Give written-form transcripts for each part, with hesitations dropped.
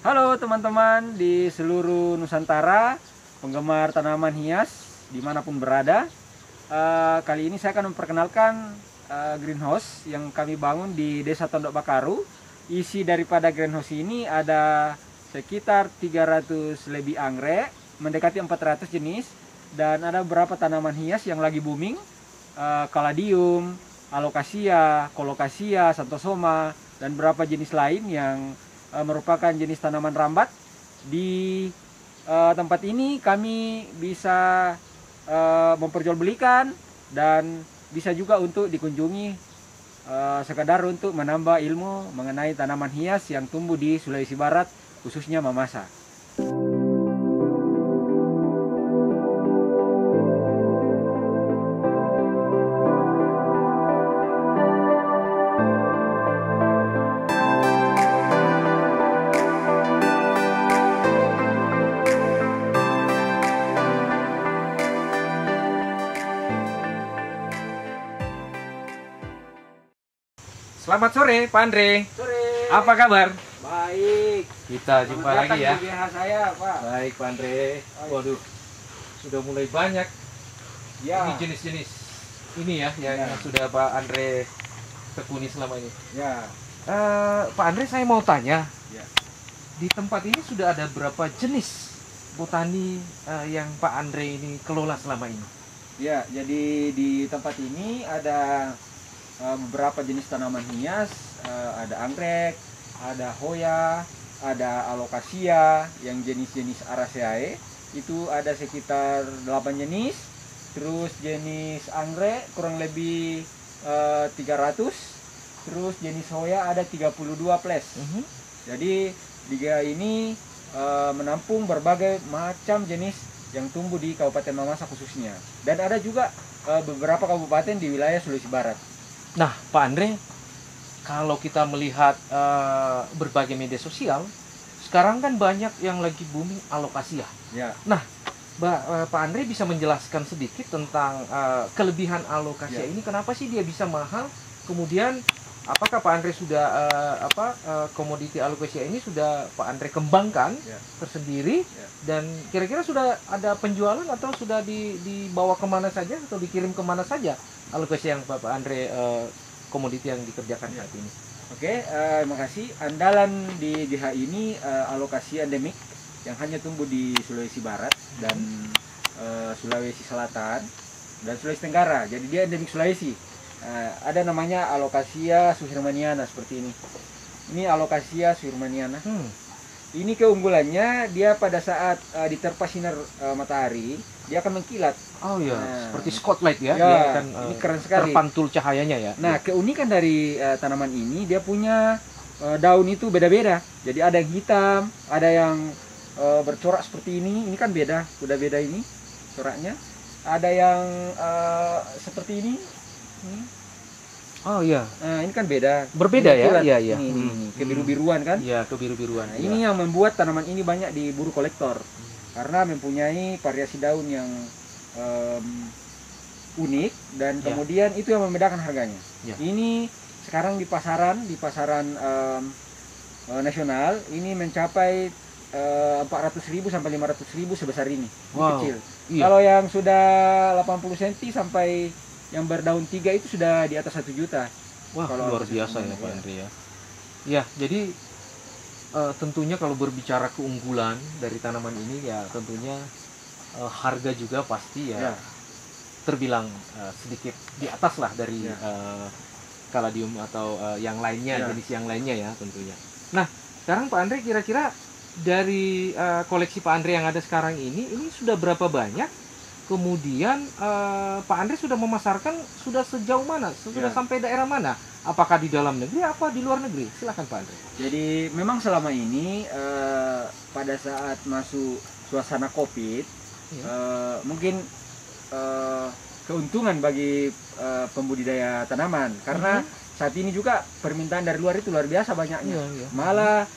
Halo teman-teman di seluruh Nusantara, penggemar tanaman hias dimanapun berada. Kali ini saya akan memperkenalkan greenhouse yang kami bangun di Desa Tondok Bakaru. Isi daripada greenhouse ini ada sekitar 300 lebih anggrek, mendekati 400 jenis, dan ada beberapa tanaman hias yang lagi booming, caladium, alocasia, colocasia, xanthosoma, dan beberapa jenis lain yang merupakan jenis tanaman rambat. Di tempat ini kami bisa memperjualbelikan dan bisa juga untuk dikunjungi sekadar untuk menambah ilmu mengenai tanaman hias yang tumbuh di Sulawesi Barat, khususnya Mamasa. Selamat sore, Pak Andre. Sore. Apa kabar? Baik. Kita jumpa lagi ya. Di GH saya, Pak. Baik, Pak Andre. Waduh, sudah mulai banyak. Ya. Ini jenis-jenis ini ya, yang sudah Pak Andre tekuni selama ini. Ya. Pak Andre, saya mau tanya. Ya. Di tempat ini sudah ada berapa jenis botani yang Pak Andre ini kelola selama ini? Ya, jadi di tempat ini ada beberapa jenis tanaman hias, ada anggrek, ada hoya, ada alocasia yang jenis-jenis Araceae, itu ada sekitar 8 jenis. Terus jenis anggrek kurang lebih 300. Terus jenis hoya ada 32 plus. Jadi liga ini menampung berbagai macam jenis yang tumbuh di Kabupaten Mamasa khususnya. Dan ada juga beberapa kabupaten di wilayah Sulawesi Barat. Nah, Pak Andre, kalau kita melihat berbagai media sosial, sekarang kan banyak yang lagi booming alocasia. Ya. Nah, Pak Andre bisa menjelaskan sedikit tentang kelebihan alocasia ini, kenapa sih dia bisa mahal? Kemudian, apakah Pak Andre sudah komoditi alocasia ini sudah Pak Andre kembangkan tersendiri? Dan kira-kira sudah ada penjualan atau sudah dibawa kemana saja atau dikirim kemana saja alocasia yang Pak Andre komoditi yang dikerjakan saat ini? Oke, terima kasih. Andalan di GH ini alocasia endemik yang hanya tumbuh di Sulawesi Barat dan Sulawesi Selatan dan Sulawesi Tenggara. Jadi dia endemik Sulawesi. Ada namanya alocasia suhirmaniana seperti ini. Ini alocasia suhirmaniana. Ini keunggulannya, dia pada saat diterpa sinar matahari, dia akan mengkilat. Oh iya, seperti spotlight ya. Ya, Dia akan ini keren sekali. terpantul cahayanya ya. Nah, keunikan dari tanaman ini, dia punya daun itu beda-beda. Jadi ada yang hitam, ada yang bercorak seperti ini kan beda, udah beda ini coraknya. Ada yang seperti ini. Oh iya. Nah, ini kan beda. Berbeda ini ya? kilat. Iya, iya. Ini kebiru-biruan kan? Iya, kebiru-biruan. Nah, ini yang membuat tanaman ini banyak diburu kolektor karena mempunyai variasi daun yang unik dan kemudian itu yang membedakan harganya. Ini sekarang di pasaran nasional ini mencapai 400.000 sampai 500.000 sebesar ini. Ini kecil. Iya. Kalau yang sudah 80 cm sampai yang berdaun 3 itu sudah di atas 1 juta. Wah, luar biasa ya Pak Andre ya. Ya, jadi tentunya kalau berbicara keunggulan dari tanaman ini ya tentunya harga juga pasti ya terbilang sedikit di atas lah dari caladium atau yang lainnya, jenis yang lainnya ya tentunya. Nah, sekarang Pak Andre kira-kira dari koleksi Pak Andre yang ada sekarang ini sudah berapa banyak? Kemudian Pak Andre sudah memasarkan sudah sejauh mana? Sudah sampai daerah mana? Apakah di dalam negeri apa di luar negeri? Silakan Pak Andre. Jadi memang selama ini pada saat masuk suasana COVID mungkin keuntungan bagi pembudidaya tanaman karena saat ini juga permintaan dari luar itu luar biasa banyaknya. Malah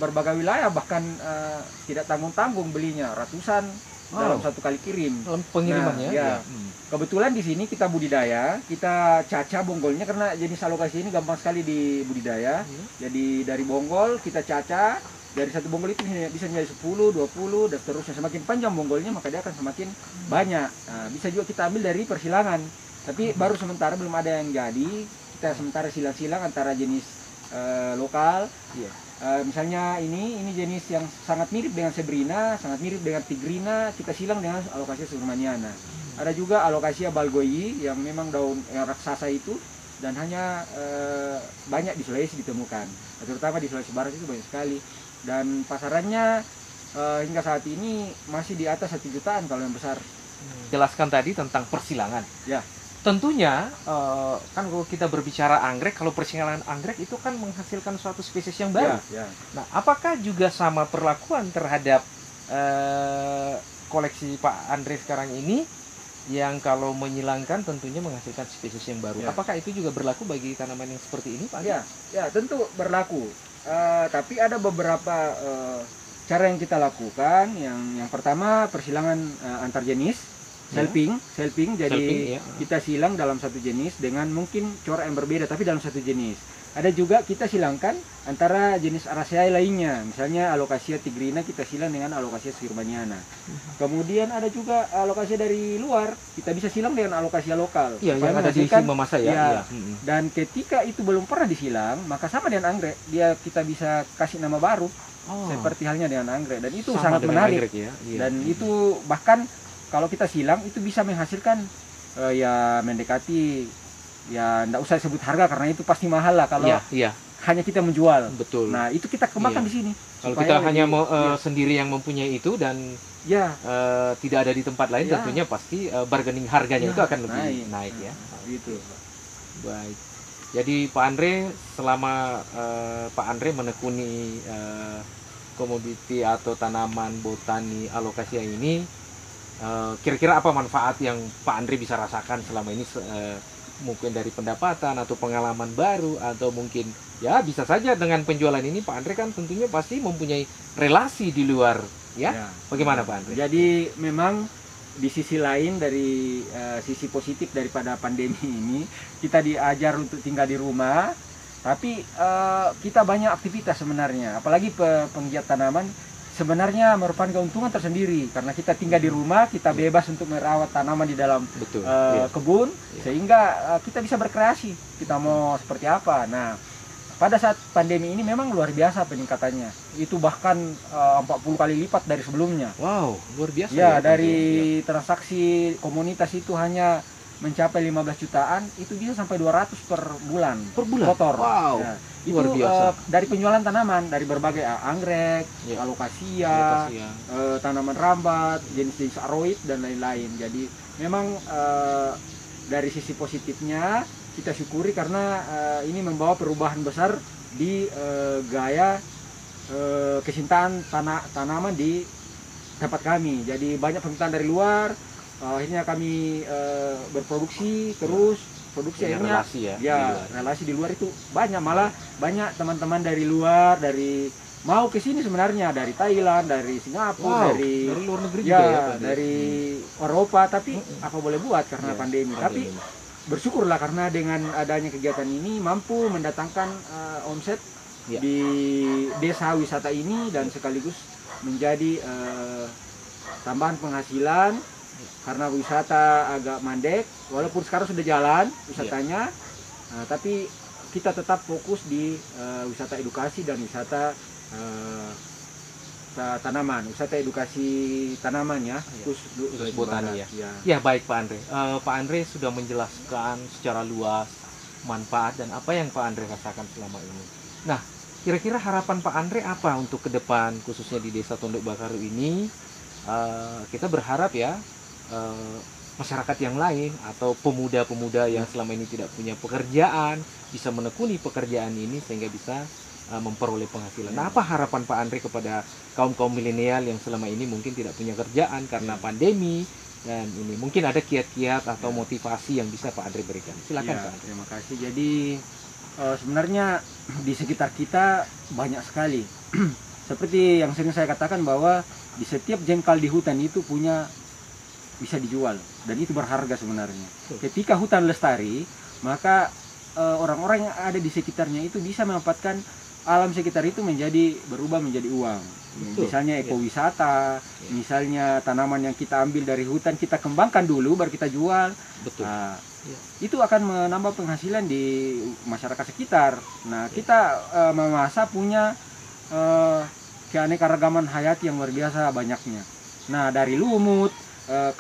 berbagai wilayah bahkan tidak tanggung-tanggung belinya ratusan dalam satu kali kirim. Dalam pengirimannya. Nah, ya. Kebetulan di sini kita budidaya, kita caca bonggolnya karena jenis alokasi ini gampang sekali di budidaya. Jadi dari bonggol kita caca, dari satu bonggol itu bisa menjadi 10, 20 dan seterusnya. Semakin panjang bonggolnya maka dia akan semakin banyak. Nah, bisa juga kita ambil dari persilangan. Tapi baru sementara belum ada yang jadi. Kita sementara silang-silang antara jenis lokal. Misalnya ini jenis yang sangat mirip dengan Sebrina, sangat mirip dengan Tigrina, kita silang dengan Alocasia subrumaniana. Ada juga Alocasia balgoyi yang memang daun raksasa itu dan hanya banyak di Sulawesi ditemukan, terutama di Sulawesi Barat itu banyak sekali. Dan pasarannya hingga saat ini masih di atas 1 jutaan kalau yang besar. Jelaskan tadi tentang persilangan. Ya. Tentunya kan kalau kita berbicara anggrek, kalau persilangan anggrek itu kan menghasilkan suatu spesies yang baru. Nah, apakah juga sama perlakuan terhadap koleksi Pak Andre sekarang ini yang kalau menyilangkan tentunya menghasilkan spesies yang baru? Apakah itu juga berlaku bagi tanaman yang seperti ini, Pak Andre? Ya, tentu berlaku. Tapi ada beberapa cara yang kita lakukan. Yang pertama persilangan antar jenis. Selping, jadi kita silang dalam satu jenis dengan mungkin corak yang berbeda tapi dalam satu jenis. Ada juga kita silangkan antara jenis Araceae lainnya, misalnya Alocasia tigrina kita silang dengan Alocasia subrumaniana. Kemudian ada juga Alocasia dari luar, kita bisa silang dengan Alocasia lokal. Iya, yang ada di Simamasa ya. Dan ketika itu belum pernah disilang, maka sama dengan anggrek, kita bisa kasih nama baru. Seperti halnya dengan anggrek, dan itu sangat menarik. Dan itu bahkan kalau kita silang itu bisa menghasilkan ya mendekati, ya enggak usah sebut harga karena itu pasti mahal lah kalau hanya kita menjual. Betul. Nah, itu kita kembangkan di sini. Kalau kita hanya sendiri yang mempunyai itu dan tidak ada di tempat lain, tentunya pasti bargaining harganya itu akan lebih naik ya. Gitu. Baik. Jadi Pak Andre, selama Pak Andre menekuni komoditi atau tanaman botani Alocasia ini, kira-kira apa manfaat yang Pak Andre bisa rasakan selama ini, mungkin dari pendapatan atau pengalaman baru, atau mungkin ya bisa saja dengan penjualan ini Pak Andre kan tentunya pasti mempunyai relasi di luar ya. Bagaimana Pak Andre? Jadi memang di sisi lain, dari sisi positif daripada pandemi ini, kita diajar untuk tinggal di rumah, tapi kita banyak aktivitas sebenarnya, apalagi penggiat tanaman sebenarnya merupakan keuntungan tersendiri karena kita tinggal di rumah, kita bebas untuk merawat tanaman di dalam kebun, sehingga kita bisa berkreasi, kita mau seperti apa. Nah, pada saat pandemi ini memang luar biasa peningkatannya, itu bahkan 40 kali lipat dari sebelumnya. Wow, luar biasa ya. Dari transaksi komunitas itu hanya mencapai 15 jutaan, itu bisa sampai 200 per bulan kotor. Wow. Ya. Itu dari penjualan tanaman dari berbagai anggrek, Alocasia, tanaman rambat, jenis-jenis aroid dan lain-lain. Jadi memang dari sisi positifnya kita syukuri karena ini membawa perubahan besar di gaya kecintaan tanaman di tempat kami. Jadi banyak permintaan dari luar, akhirnya kami berproduksi terus. Produksi akhirnya relasi di luar itu banyak, malah banyak teman-teman dari luar, dari mau ke sini sebenarnya dari Thailand, dari Singapura, dari luar negeri juga ya, dari Eropa, tapi apa boleh buat karena pandemi. Tapi bersyukurlah karena dengan adanya kegiatan ini mampu mendatangkan omset di desa wisata ini dan sekaligus menjadi tambahan penghasilan. Karena wisata agak mandek, walaupun sekarang sudah jalan wisatanya, tapi kita tetap fokus di wisata edukasi dan wisata tanaman, wisata edukasi tanaman ya, khusus botani ya. Ya baik Pak Andre. Pak Andre sudah menjelaskan secara luas manfaat dan apa yang Pak Andre rasakan selama ini. Nah, kira-kira harapan Pak Andre apa untuk ke depan, khususnya di Desa Tondok Bakaru ini? Kita berharap ya, masyarakat yang lain atau pemuda-pemuda yang selama ini tidak punya pekerjaan bisa menekuni pekerjaan ini sehingga bisa memperoleh penghasilan. Nah, apa harapan Pak Andre kepada kaum milenial yang selama ini mungkin tidak punya kerjaan karena pandemi, dan ini mungkin ada kiat-kiat atau motivasi yang bisa Pak Andre berikan? Silakan Pak Andre. Terima kasih. Jadi sebenarnya di sekitar kita banyak sekali seperti yang sering saya katakan bahwa di setiap jengkal di hutan itu punya bisa dijual dan itu berharga sebenarnya. Ketika hutan lestari, maka orang-orang yang ada di sekitarnya itu bisa memanfaatkan alam sekitar itu berubah menjadi uang. Betul. Misalnya ekowisata, misalnya tanaman yang kita ambil dari hutan kita kembangkan dulu baru kita jual. Betul. Nah, itu akan menambah penghasilan di masyarakat sekitar. Nah, kita Mamasa punya keanekaragaman hayati yang luar biasa banyaknya. Nah, dari lumut,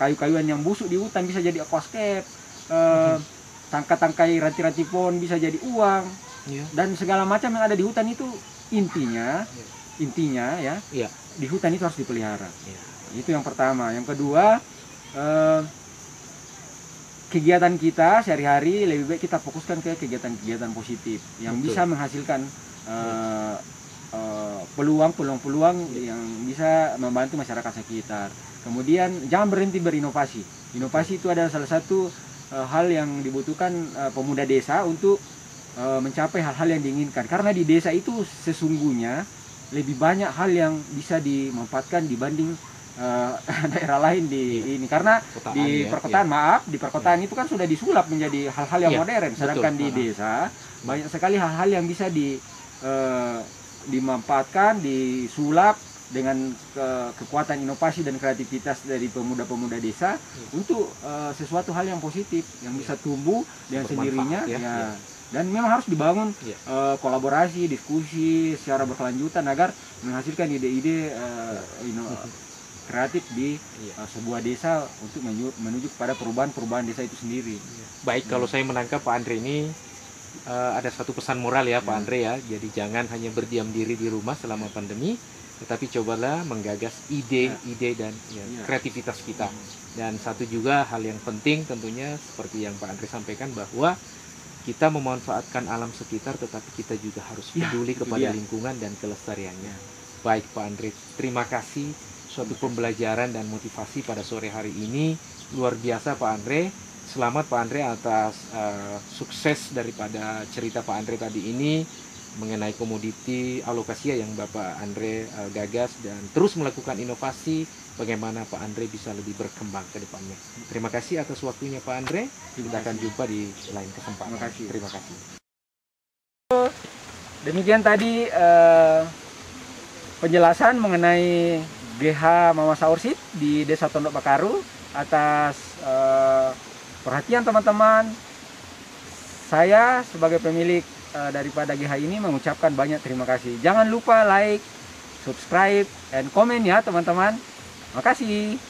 kayu-kayuan yang busuk di hutan bisa jadi aquascape, tangkai-tangkai ranti-ranti pohon bisa jadi uang, dan segala macam yang ada di hutan itu intinya ya, di hutan itu harus dipelihara. Itu yang pertama. Yang kedua, kegiatan kita sehari-hari lebih baik kita fokuskan ke kegiatan-kegiatan positif yang bisa menghasilkan peluang-peluang yang bisa membantu masyarakat sekitar. Kemudian jangan berhenti berinovasi. Inovasi itu adalah salah satu hal yang dibutuhkan pemuda desa untuk mencapai hal-hal yang diinginkan. Karena di desa itu sesungguhnya lebih banyak hal yang bisa dimanfaatkan dibanding daerah lain di ini. Karena di perkotaan, di perkotaan itu kan sudah disulap menjadi hal-hal yang modern. Sedangkan di desa banyak sekali hal-hal yang bisa dimanfaatkan, disulap dengan kekuatan inovasi dan kreativitas dari pemuda-pemuda desa untuk sesuatu hal yang positif yang bisa tumbuh dengan sendirinya dan memang harus dibangun kolaborasi, diskusi secara berkelanjutan agar menghasilkan ide-ide kreatif di sebuah desa untuk menuju kepada perubahan desa itu sendiri. Baik, kalau saya menangkap Pak Andre ini ada satu pesan moral ya Pak Andre ya. Jadi jangan hanya berdiam diri di rumah selama pandemi, tetapi cobalah menggagas ide-ide dan kreativitas kita. Dan satu juga hal yang penting tentunya seperti yang Pak Andre sampaikan bahwa kita memanfaatkan alam sekitar, tetapi kita juga harus peduli kepada lingkungan dan kelestariannya. Baik Pak Andre, terima kasih. Suatu pembelajaran dan motivasi pada sore hari ini luar biasa Pak Andre. Selamat Pak Andre atas sukses daripada cerita Pak Andre tadi ini mengenai komoditi alokasia yang Bapak Andre gagas dan terus melakukan inovasi bagaimana Pak Andre bisa lebih berkembang ke depannya. Terima kasih atas waktunya Pak Andre. Kita akan jumpa di lain kesempatan. Terima kasih. Demikian tadi penjelasan mengenai GH Mamasa Orchid di Desa Tondok Bakaru. Atas perhatian teman-teman, saya sebagai pemilik daripada GH ini mengucapkan banyak terima kasih. Jangan lupa like, subscribe, and komen ya teman-teman. Makasih.